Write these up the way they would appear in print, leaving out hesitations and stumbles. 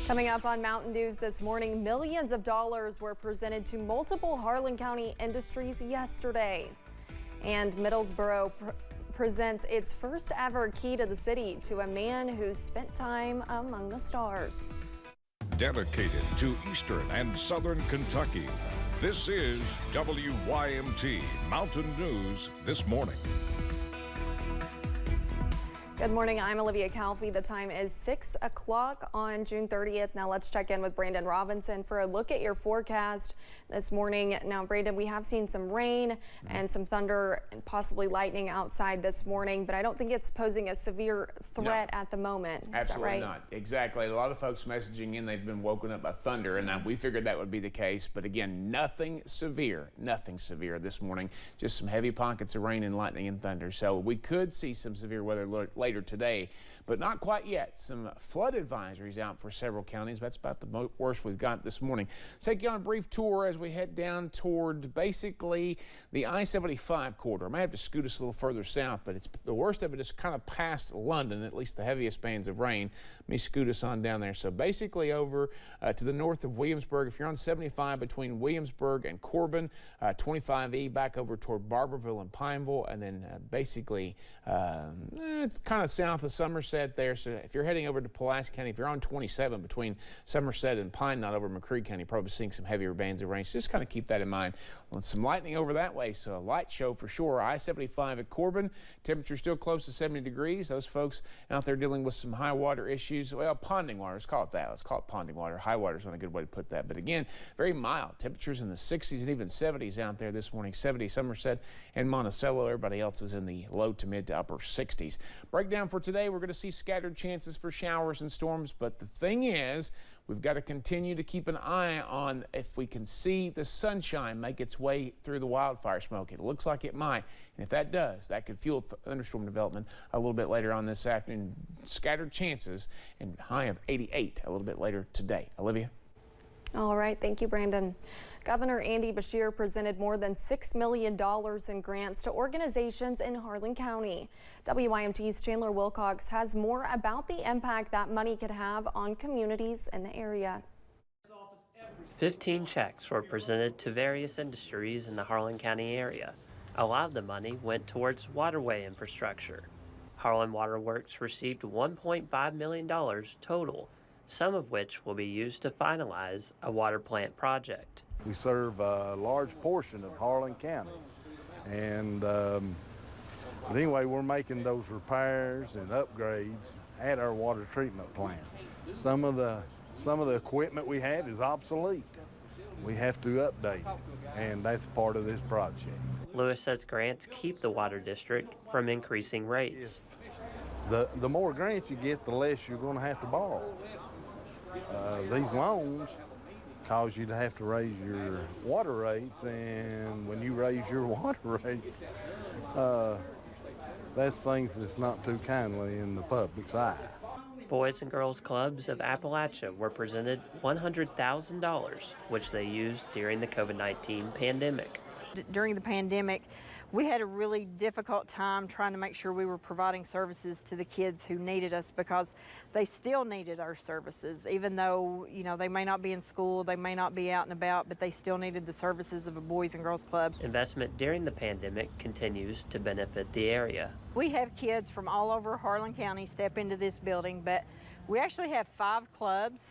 Coming up on Mountain News this morning, millions of dollars were presented to multiple Harlan County industries yesterday. And Middlesboro presents its first ever key to the city to a man who spent time among the stars. Dedicated to Eastern and Southern Kentucky, this is WYMT Mountain News this morning. Good morning, I'm Olivia Calfee. The time is 6 o'clock on June 30th. Now let's check in with Brandon Robinson for a look at your forecast this morning. Now, Brandon, we have seen some rain and some thunder and possibly lightning outside this morning, but I don't think it's posing a severe threat at the moment. Absolutely not. Exactly. A lot of folks messaging in, they've been woken up by thunder, and we figured that would be the case. But again, nothing severe this morning. Just some heavy pockets of rain and lightning and thunder. So we could see some severe weather later today, but not quite yet. Some flood advisories out for several counties. That's about the worst we've got this morning. Let's take you on a brief tour as we head down toward basically the I-75 corridor. I might have to scoot us a little further south, but it's the worst of it is kind of past London, at least the heaviest bands of rain. Let me scoot us on down there. So basically over to the north of Williamsburg, if you're on 75 between Williamsburg and Corbin, 25E back over toward Barberville and Pineville, and then basically it's kind of south of Somerset there. So if you're heading over to Pulaski County, if you're on 27 between Somerset and Pine Knot over McCreary County, probably seeing some heavier bands of rain. So just kind of keep that in mind. Well, some lightning over that way, so a light show for sure. I-75 at Corbin, temperature still close to 70 degrees. Those folks out there dealing with some high water issues, well, ponding water, let's call it that. Let's call it ponding water. High water is not a good way to put that. But again, very mild. Temperatures in the 60s and even 70s out there this morning. 70 Somerset and Monticello. Everybody else is in the low to mid to upper 60s. Breakdown for today, we're going to see scattered chances for showers and storms. But the thing is, we've got to continue to keep an eye on if we can see the sunshine make its way through the wildfire smoke. It looks like it might. And if that does, that could fuel thunderstorm development a little bit later on this afternoon. Scattered chances and high of 88 a little bit later today. Olivia? All right. Thank you, Brandon. Governor Andy Beshear presented more than $6 million in grants to organizations in Harlan County. WYMT's Chandler Wilcox has more about the impact that money could have on communities in the area. 15 checks were presented to various industries in the Harlan County area. A lot of the money went towards waterway infrastructure. Harlan Waterworks received $1.5 million total, some of which will be used to finalize a water plant project. We serve a large portion of Harlan County, and but anyway, we're making those repairs and upgrades at our water treatment plant. Some of the equipment we have is obsolete. We have to update it, and that's part of this project. Lewis says grants keep the water district from increasing rates. The more grants you get, the less you're going to have to borrow. These loans cause you to have to raise your water rates, and when you raise your water rates, that's things that's not too kindly in the public's eye. Boys and Girls Clubs of Appalachia were presented $100,000, which they used during the COVID-19 pandemic. During the pandemic, we had a really difficult time trying to make sure we were providing services to the kids who needed us, because they still needed our services, even though, you know, they may not be in school, they may not be out and about, but they still needed the services of a Boys and Girls Club. Investment during the pandemic continues to benefit the area. We have kids from all over Harlan County step into this building, but we actually have 5 clubs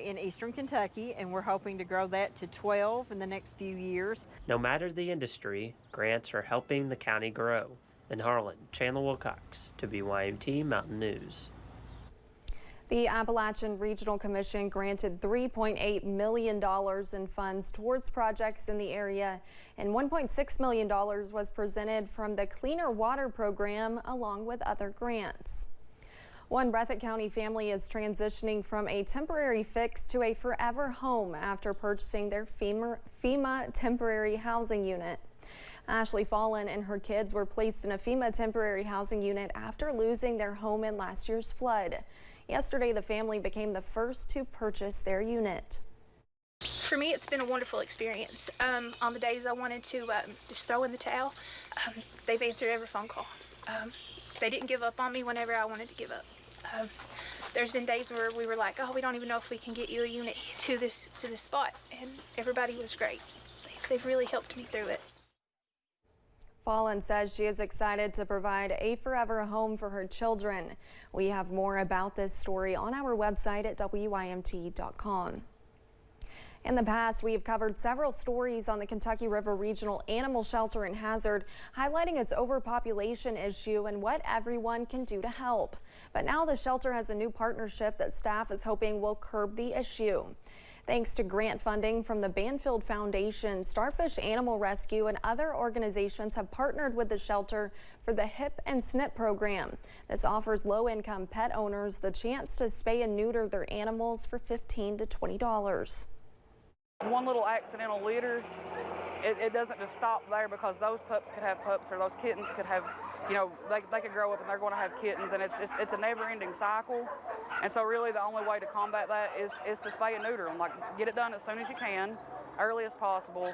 in Eastern Kentucky, and we're hoping to grow that to 12 in the next few years. No matter the industry, grants are helping the county grow. In Harlan, Chandler Wilcox, WYMT Mountain News. The Appalachian Regional Commission granted $3.8 million in funds towards projects in the area, and $1.6 million was presented from the Cleaner Water Program along with other grants. One Breathitt County family is transitioning from a temporary fix to a forever home after purchasing their FEMA temporary housing unit. Ashley Fallen and her kids were placed in a FEMA temporary housing unit after losing their home in last year's flood. Yesterday, the family became the first to purchase their unit. For me, it's been a wonderful experience. On the days I wanted to just throw in the towel, they've answered every phone call. They didn't give up on me whenever I wanted to give up. There's been days where we were like, oh, we don't even know if we can get you a unit to this spot, and everybody was great. They've really helped me through it. Harlan says she is excited to provide a forever home for her children. We have more about this story on our website at WYMT.com. In the past, we have covered several stories on the Kentucky River Regional Animal Shelter in Hazard, highlighting its overpopulation issue and what everyone can do to help. But now the shelter has a new partnership that staff is hoping will curb the issue. Thanks to grant funding from the Banfield Foundation, Starfish Animal Rescue and other organizations have partnered with the shelter for the HIP and SNP program. This offers low-income pet owners the chance to spay and neuter their animals for $15 to $20. One little accidental litter, it doesn't just stop there, because those pups could have pups, or those kittens could have, they could grow up and they're going to have kittens, and it's a never-ending cycle. And so really the only way to combat that is to spay and neuter them. Like, get it done as soon as you can, early as possible,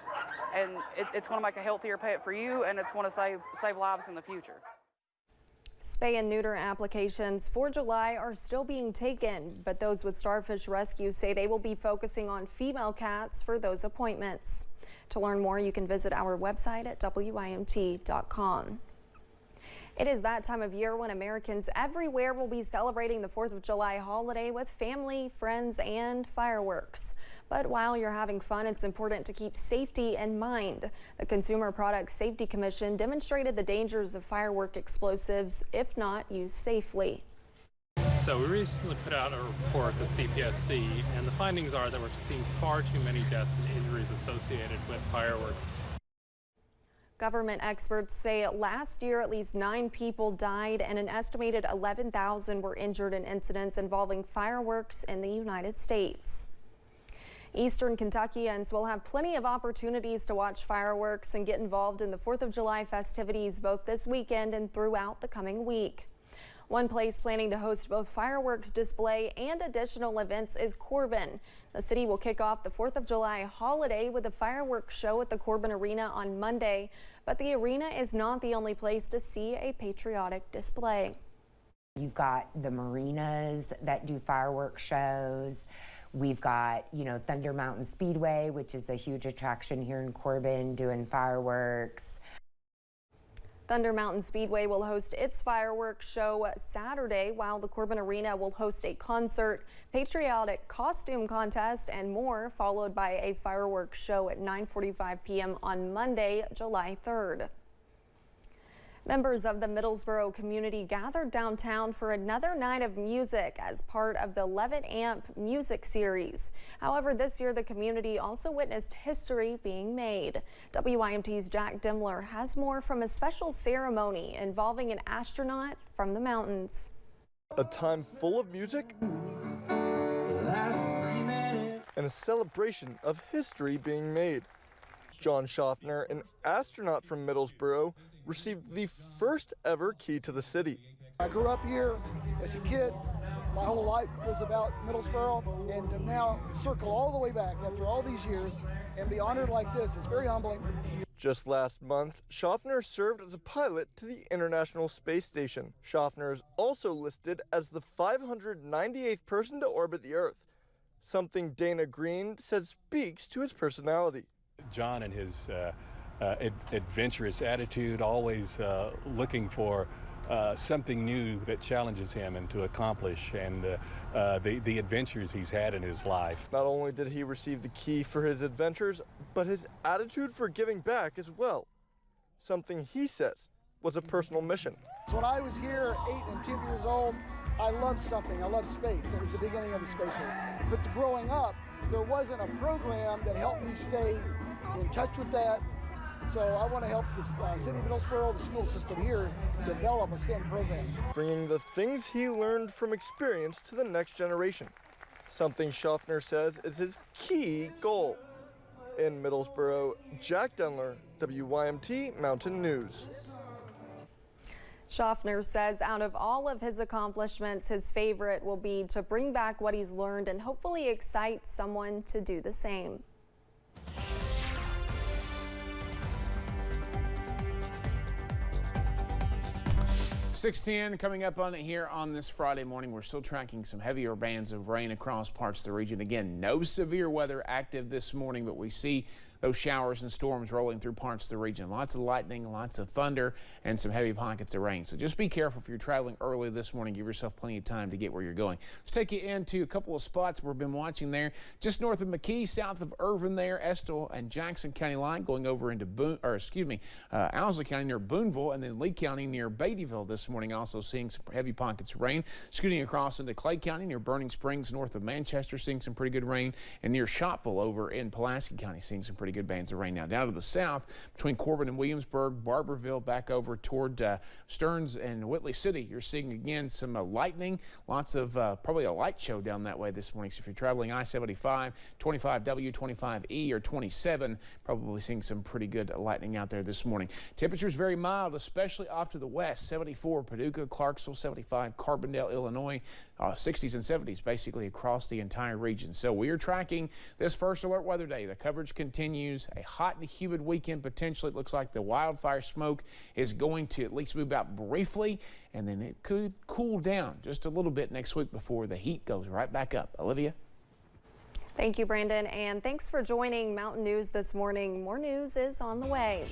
and it's going to make a healthier pet for you, and it's going to save lives in the future. Spay and neuter applications for July are still being taken, but those with Starfish Rescue say they will be focusing on female cats for those appointments. To learn more, you can visit our website at WYMT.com. It is that time of year when Americans everywhere will be celebrating the 4th of July holiday with family, friends, and fireworks. But while you're having fun, it's important to keep safety in mind. The Consumer Product Safety Commission demonstrated the dangers of firework explosives if not used safely. So we recently put out a report to CPSC, and the findings are that we're seeing far too many deaths and injuries associated with fireworks. Government experts say last year at least 9 people died and an estimated 11,000 were injured in incidents involving fireworks in the United States. Eastern Kentuckians will have plenty of opportunities to watch fireworks and get involved in the 4th of July festivities both this weekend and throughout the coming week. One place planning to host both fireworks display and additional events is Corbin. The city will kick off the 4th of July holiday with a fireworks show at the Corbin Arena on Monday, but the arena is not the only place to see a patriotic display. You've got the marinas that do fireworks shows. We've got, Thunder Mountain Speedway, which is a huge attraction here in Corbin, doing fireworks. Thunder Mountain Speedway will host its fireworks show Saturday, while the Corbin Arena will host a concert, patriotic costume contest, and more, followed by a fireworks show at 9:45 p.m. on Monday, July 3rd. Members of the Middlesboro community gathered downtown for another night of music as part of the Levitt Amp music series. However, this year the community also witnessed history being made. WYMT's Jack Dimler has more from a special ceremony involving an astronaut from the mountains. A time full of music and a celebration of history being made. John Schaffner, an astronaut from Middlesboro, received the first ever key to the city. I grew up here as a kid. My whole life was about Middlesboro, and to now circle all the way back after all these years and be honored like this is very humbling. Just last month, Schaffner served as a pilot to the International Space Station. Schaffner is also listed as the 598th person to orbit the Earth, something Dana Green said speaks to his personality. John and his adventurous attitude, always looking for something new that challenges him and to accomplish, and the adventures he's had in his life. Not only did he receive the key for his adventures, but his attitude for giving back as well. Something he says was a personal mission. So when I was here, 8 and 10 years old, I loved something. I loved space. It was the beginning of the space race. But growing up, there wasn't a program that helped me stay in touch with that. So I want to help the city of Middlesboro, the school system here, develop a STEM program. Bringing the things he learned from experience to the next generation. Something Schaffner says is his key goal. In Middlesboro, Jack Dunler, WYMT Mountain News. Schaffner says out of all of his accomplishments, his favorite will be to bring back what he's learned and hopefully excite someone to do the same. 6:10 coming up on it here on this Friday morning. We're still tracking some heavier bands of rain across parts of the region. Again, no severe weather active this morning, but we see those showers and storms rolling through parts of the region. Lots of lightning, lots of thunder, and some heavy pockets of rain. So just be careful if you're traveling early this morning. Give yourself plenty of time to get where you're going. Let's take you into a couple of spots we've been watching there. Just north of McKee, south of Irvin there, Estill and Jackson County line, going over into Owsley County near Booneville, and then Lee County near Beattyville this morning. Also seeing some heavy pockets of rain. Scooting across into Clay County near Burning Springs, north of Manchester, seeing some pretty good rain, and near Shopville over in Pulaski County, seeing some pretty good bands of rain. Now down to the south between Corbin and Williamsburg, Barberville, back over toward Stearns and Whitley City, you're seeing again some lightning, lots of probably a light show down that way this morning. So if you're traveling I-75, 25W, 25E, or 27, probably seeing some pretty good lightning out there this morning. Temperatures very mild, especially off to the west. 74 Paducah, Clarksville, 75 Carbondale, Illinois, 60s and 70s basically across the entire region. So we are tracking this first alert weather day. The coverage continues. A hot and humid weekend potentially. It looks like the wildfire smoke is going to at least move out briefly, and then it could cool down just a little bit next week before the heat goes right back up. Olivia? Thank you, Brandon, and thanks for joining Mountain News this morning. More news is on the way.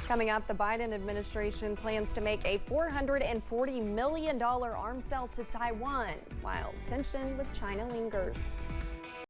Coming up, the Biden administration plans to make a $440 million arms sale to Taiwan while tension with China lingers.